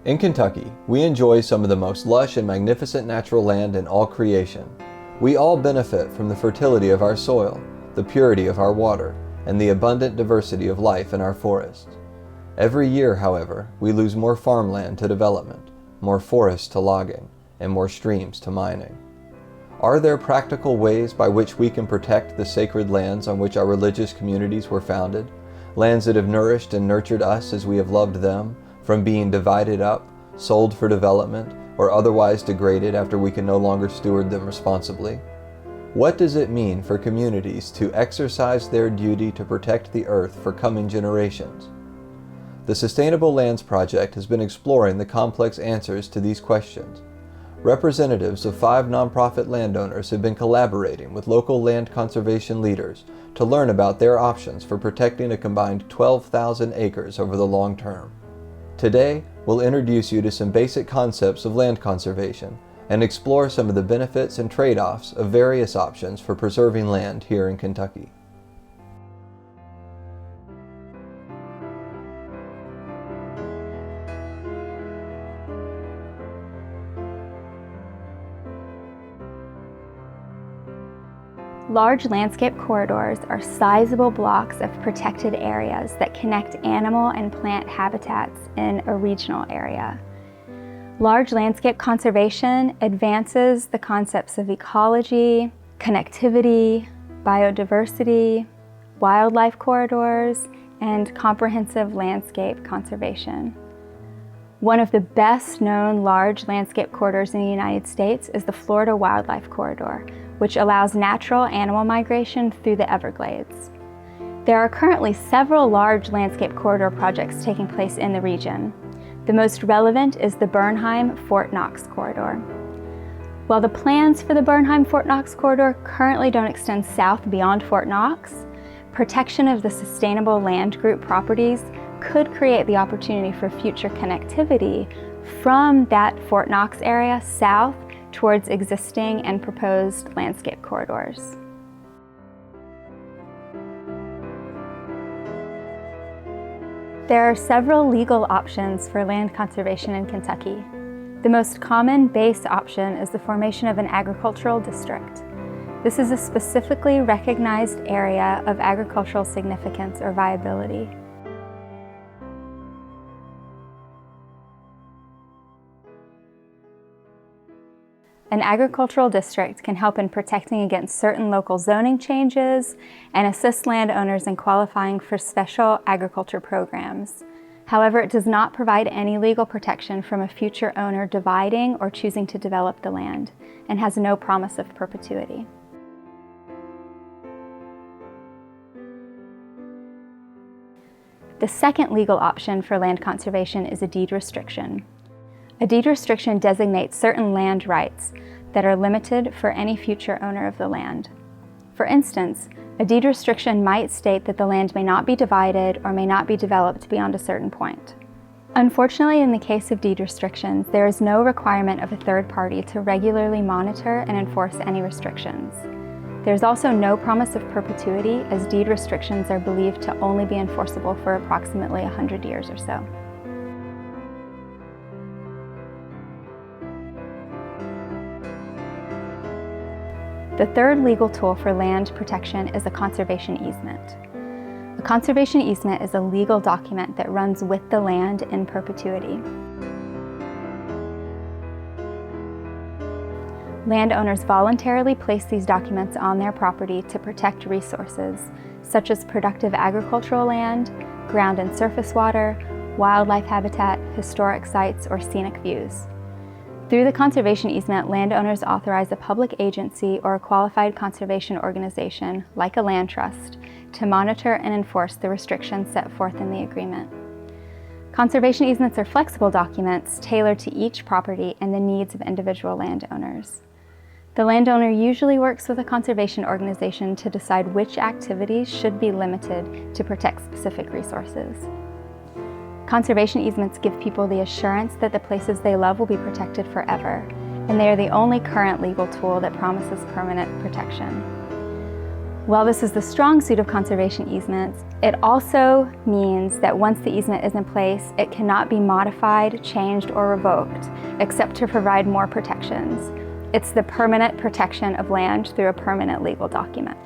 In Kentucky, we enjoy some of the most lush and magnificent natural land in all creation. We all benefit from the fertility of our soil, the purity of our water, and the abundant diversity of life in our forests. Every year, however, we lose more farmland to development, more forests to logging, and more streams to mining. Are there practical ways by which we can protect the sacred lands on which our religious communities were founded, lands that have nourished and nurtured us as we have loved them, from being divided up, sold for development, or otherwise degraded after we can no longer steward them responsibly? What does it mean for communities to exercise their duty to protect the earth for coming generations? The Sustainable Lands Project has been exploring the complex answers to these questions. Representatives of 5 nonprofit landowners have been collaborating with local land conservation leaders to learn about their options for protecting a combined 12,000 acres over the long term. Today, we'll introduce you to some basic concepts of land conservation and explore some of the benefits and trade-offs of various options for preserving land here in Kentucky. Large landscape corridors are sizable blocks of protected areas that connect animal and plant habitats in a regional area. Large landscape conservation advances the concepts of ecology, connectivity, biodiversity, wildlife corridors, and comprehensive landscape conservation. One of the best known large landscape corridors in the United States is the Florida Wildlife Corridor, which allows natural animal migration through the Everglades. There are currently several large landscape corridor projects taking place in the region. The most relevant is the Bernheim-Fort Knox corridor. While the plans for the Bernheim-Fort Knox corridor currently don't extend south beyond Fort Knox, protection of the sustainable land group properties could create the opportunity for future connectivity from that Fort Knox area south towards existing and proposed landscape corridors. There are several legal options for land conservation in Kentucky. The most common base option is the formation of an agricultural district. This is a specifically recognized area of agricultural significance or viability. An agricultural district can help in protecting against certain local zoning changes and assist landowners in qualifying for special agriculture programs. However, it does not provide any legal protection from a future owner dividing or choosing to develop the land, and has no promise of perpetuity. The second legal option for land conservation is a deed restriction. A deed restriction designates certain land rights that are limited for any future owner of the land. For instance, a deed restriction might state that the land may not be divided or may not be developed beyond a certain point. Unfortunately, in the case of deed restrictions, there is no requirement of a third party to regularly monitor and enforce any restrictions. There's also no promise of perpetuity, as deed restrictions are believed to only be enforceable for approximately 100 years or so. The third legal tool for land protection is a conservation easement. A conservation easement is a legal document that runs with the land in perpetuity. Landowners voluntarily place these documents on their property to protect resources, such as productive agricultural land, ground and surface water, wildlife habitat, historic sites, or scenic views. Through the conservation easement, landowners authorize a public agency or a qualified conservation organization, like a land trust, to monitor and enforce the restrictions set forth in the agreement. Conservation easements are flexible documents tailored to each property and the needs of individual landowners. The landowner usually works with a conservation organization to decide which activities should be limited to protect specific resources. Conservation easements give people the assurance that the places they love will be protected forever, and they are the only current legal tool that promises permanent protection. While this is the strong suit of conservation easements, it also means that once the easement is in place, it cannot be modified, changed, or revoked, except to provide more protections. It's the permanent protection of land through a permanent legal document.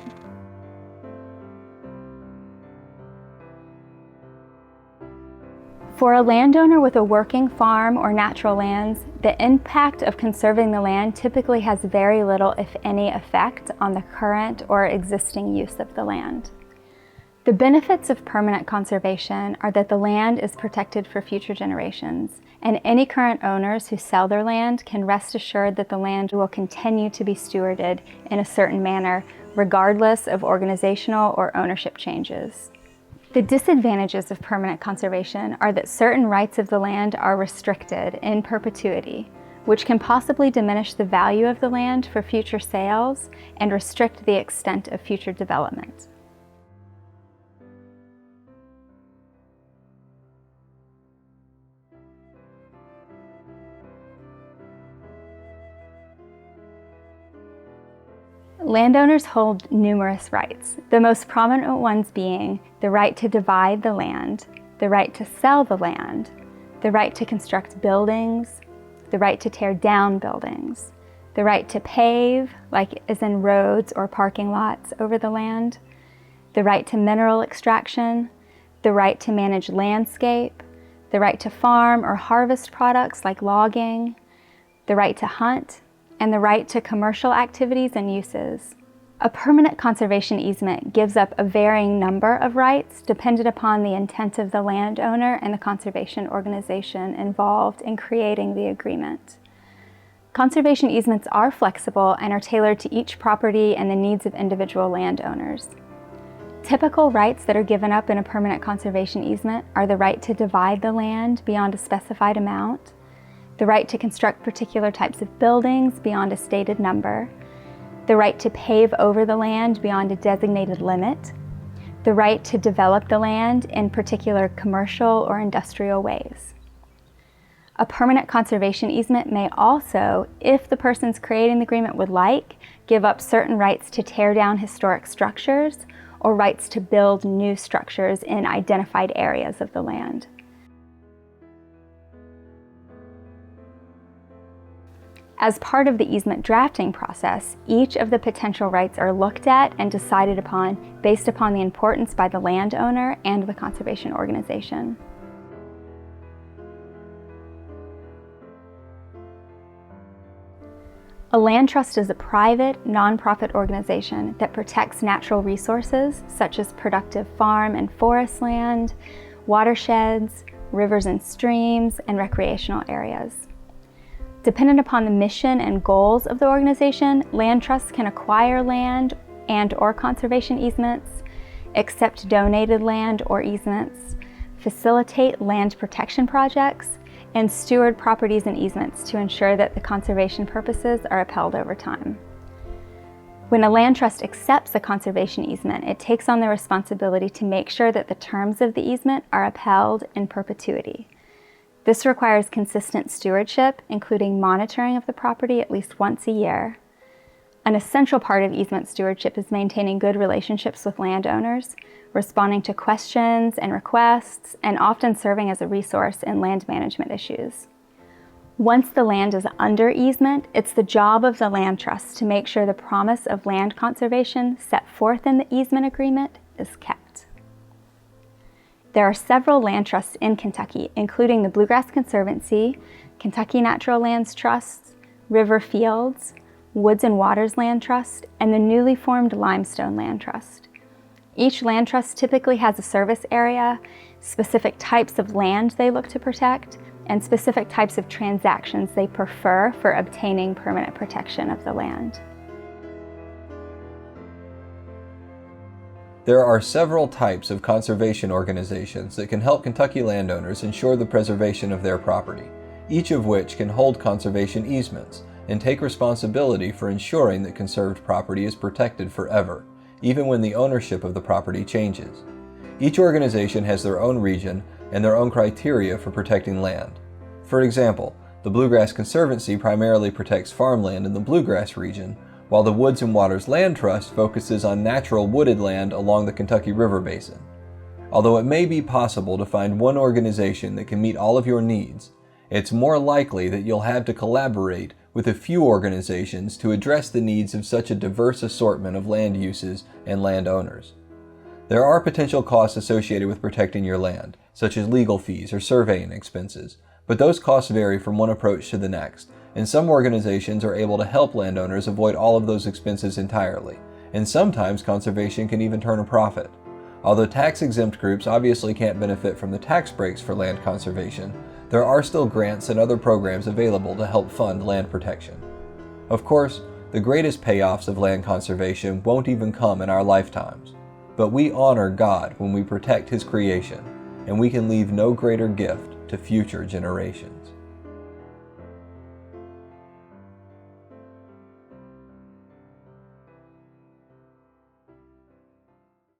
For a landowner with a working farm or natural lands, the impact of conserving the land typically has very little, if any, effect on the current or existing use of the land. The benefits of permanent conservation are that the land is protected for future generations, and any current owners who sell their land can rest assured that the land will continue to be stewarded in a certain manner, regardless of organizational or ownership changes. The disadvantages of permanent conservation are that certain rights of the land are restricted in perpetuity, which can possibly diminish the value of the land for future sales and restrict the extent of future development. Landowners hold numerous rights, the most prominent ones being the right to divide the land, the right to sell the land, the right to construct buildings, the right to tear down buildings, the right to pave, like as in roads or parking lots over the land, the right to mineral extraction, the right to manage landscape, the right to farm or harvest products like logging, the right to hunt, and the right to commercial activities and uses. A permanent conservation easement gives up a varying number of rights dependent upon the intent of the landowner and the conservation organization involved in creating the agreement. Conservation easements are flexible and are tailored to each property and the needs of individual landowners. Typical rights that are given up in a permanent conservation easement are the right to divide the land beyond a specified amount, the right to construct particular types of buildings beyond a stated number, the right to pave over the land beyond a designated limit, the right to develop the land in particular commercial or industrial ways. A permanent conservation easement may also, if the persons creating the agreement would like, give up certain rights to tear down historic structures or rights to build new structures in identified areas of the land. As part of the easement drafting process, each of the potential rights are looked at and decided upon based upon the importance by the landowner and the conservation organization. A land trust is a private, nonprofit organization that protects natural resources such as productive farm and forest land, watersheds, rivers and streams, and recreational areas. Dependent upon the mission and goals of the organization, land trusts can acquire land and/or conservation easements, accept donated land or easements, facilitate land protection projects, and steward properties and easements to ensure that the conservation purposes are upheld over time. When a land trust accepts a conservation easement, it takes on the responsibility to make sure that the terms of the easement are upheld in perpetuity. This requires consistent stewardship, including monitoring of the property at least once a year. An essential part of easement stewardship is maintaining good relationships with landowners, responding to questions and requests, and often serving as a resource in land management issues. Once the land is under easement, it's the job of the land trust to make sure the promise of land conservation set forth in the easement agreement is kept. There are several land trusts in Kentucky, including the Bluegrass Conservancy, Kentucky Natural Lands Trust, River Fields, Woods and Waters Land Trust, and the newly formed Limestone Land Trust. Each land trust typically has a service area, specific types of land they look to protect, and specific types of transactions they prefer for obtaining permanent protection of the land. There are several types of conservation organizations that can help Kentucky landowners ensure the preservation of their property, each of which can hold conservation easements and take responsibility for ensuring that conserved property is protected forever, even when the ownership of the property changes. Each organization has their own region and their own criteria for protecting land. For example, the Bluegrass Conservancy primarily protects farmland in the Bluegrass region, while the Woods and Waters Land Trust focuses on natural wooded land along the Kentucky River Basin. Although it may be possible to find one organization that can meet all of your needs, it's more likely that you'll have to collaborate with a few organizations to address the needs of such a diverse assortment of land uses and landowners. There are potential costs associated with protecting your land, such as legal fees or surveying expenses, but those costs vary from one approach to the next, and some organizations are able to help landowners avoid all of those expenses entirely, and sometimes conservation can even turn a profit. Although tax-exempt groups obviously can't benefit from the tax breaks for land conservation, there are still grants and other programs available to help fund land protection. Of course, the greatest payoffs of land conservation won't even come in our lifetimes, but we honor God when we protect His creation, and we can leave no greater gift to future generations.